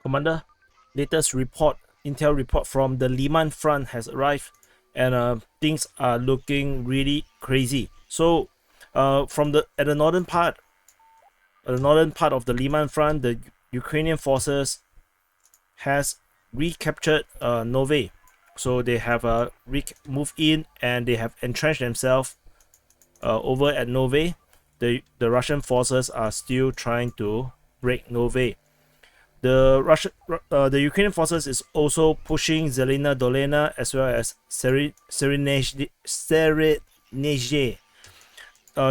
Commander, latest intel report from the Lyman Front has arrived, and things are looking really crazy. So, from at the northern part of the Lyman Front, the Ukrainian forces has recaptured Nove. So they have moved in and they have entrenched themselves over at Nove. The Russian forces are still trying to break Nove. The Ukrainian forces is also pushing Zelina Dolina as well as Serenezhe.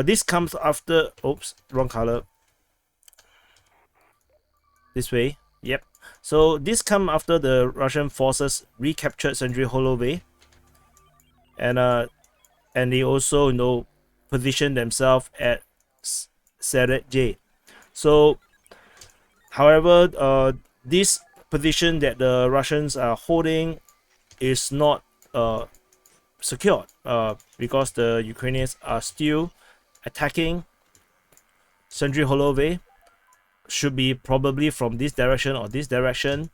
This comes after, oops, wrong color. This way, yep. So this comes after the Russian forces recaptured Sandri Holove, and they also position themselves at Serenezhe. So, however, this position that the Russians are holding is not secured because the Ukrainians are still attacking Sandri Holove. Should be probably from this direction or this direction,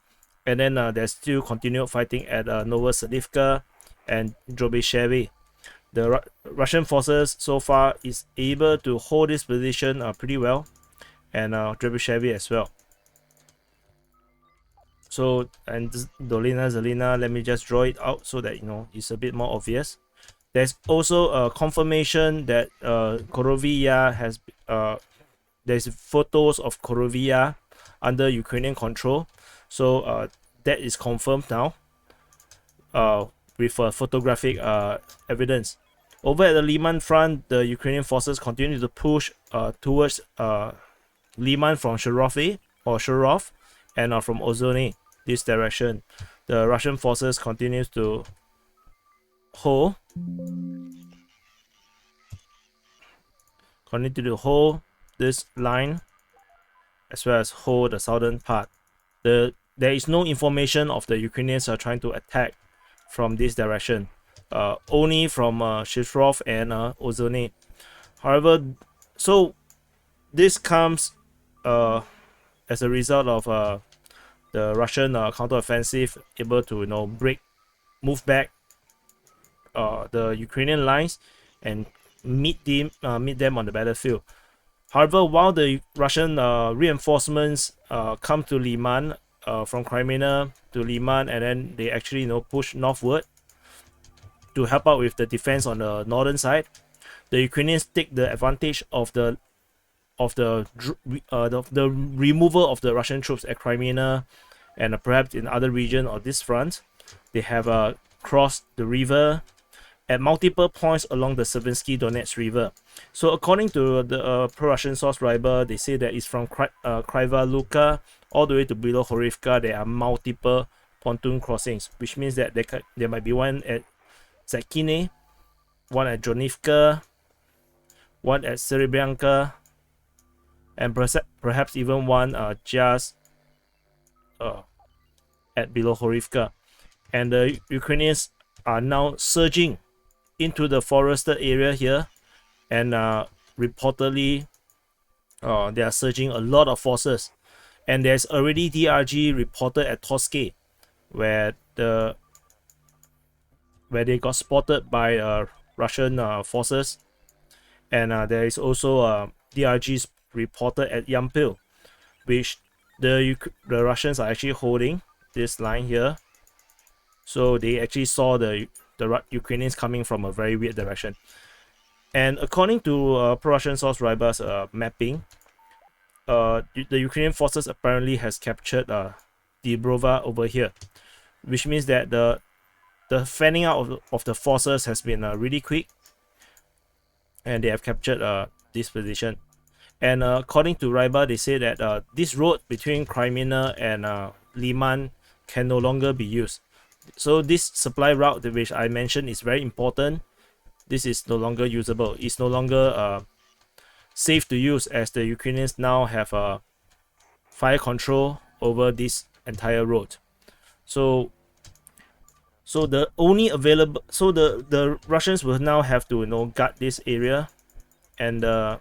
and then there's still continued fighting at Novoselivka and Drobyshevi. The Russian forces so far is able to hold this position pretty well, and Drobyshevi as well. So, and Dolina, Zelina, let me just draw it out so that it's a bit more obvious. There's also a confirmation that Korovia has there's photos of Korovia under Ukrainian control. So that is confirmed now with photographic evidence. Over at the Lyman Front, the Ukrainian forces continue to push towards Lyman from Shurov and from Ozone, this direction. The Russian forces continues to hold this line as well as hold the southern part. There is no information of the Ukrainians are trying to attack from this direction, only from Shirov and Ozone. However, so this comes as a result of the Russian counteroffensive able to move back the Ukrainian lines and meet them on the battlefield. However, while the Russian reinforcements come to Lyman from Kreminna to Lyman, and then they actually push northward to help out with the defense on the northern side, the Ukrainians take the advantage of the removal of the Russian troops at Kreminna and perhaps in other regions of this front. They have crossed the river at multiple points along the Siversk Donetsk River. So according to the pro-Russian source Ryber, they say that it's from Kryva Luka all the way to below Horivka. There are multiple pontoon crossings, which means that there might be one at Zakine, one at Jonivka, one at Serebryanka, and perhaps even one just at below Horivka. And the Ukrainians are now surging into the forested area here, and reportedly they are surging a lot of forces, and there's already DRG reported at Toske, where they got spotted by Russian forces, and there is also DRGs reported at Yampil, which the Russians are actually holding this line here. So they actually saw the Ukrainians coming from a very weird direction. And according to pro-Russian source Ryber's mapping, the Ukrainian forces apparently has captured Dibrova over here, which means that the fanning out of the forces has been really quick, and they have captured this position. And according to Ryber, they say that this road between Kreminna and Lyman can no longer be used. So this supply route which I mentioned is very important. This is no longer usable. It's no longer safe to use, as the Ukrainians now have fire control over this entire road. So the only available, so the Russians will now have to guard this area, and the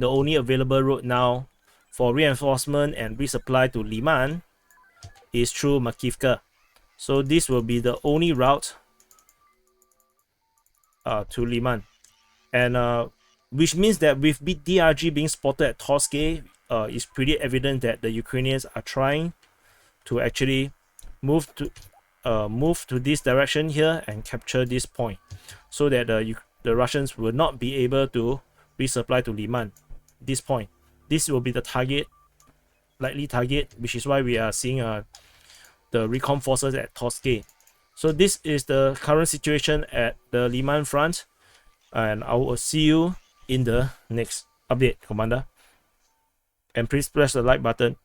only available road now for reinforcement and resupply to Lyman is through Makivka. So this will be the only route to Lyman, and which means that with DRG being spotted at Torske, it's pretty evident that the Ukrainians are trying to actually move to this direction here and capture this point, so that the Russians will not be able to resupply to Lyman. This point, this will be the target, likely target, which is why we are seeing the recon forces at Torske. So this is the current situation at the Lyman front, and I will see you in the next update, Commander. And please press the like button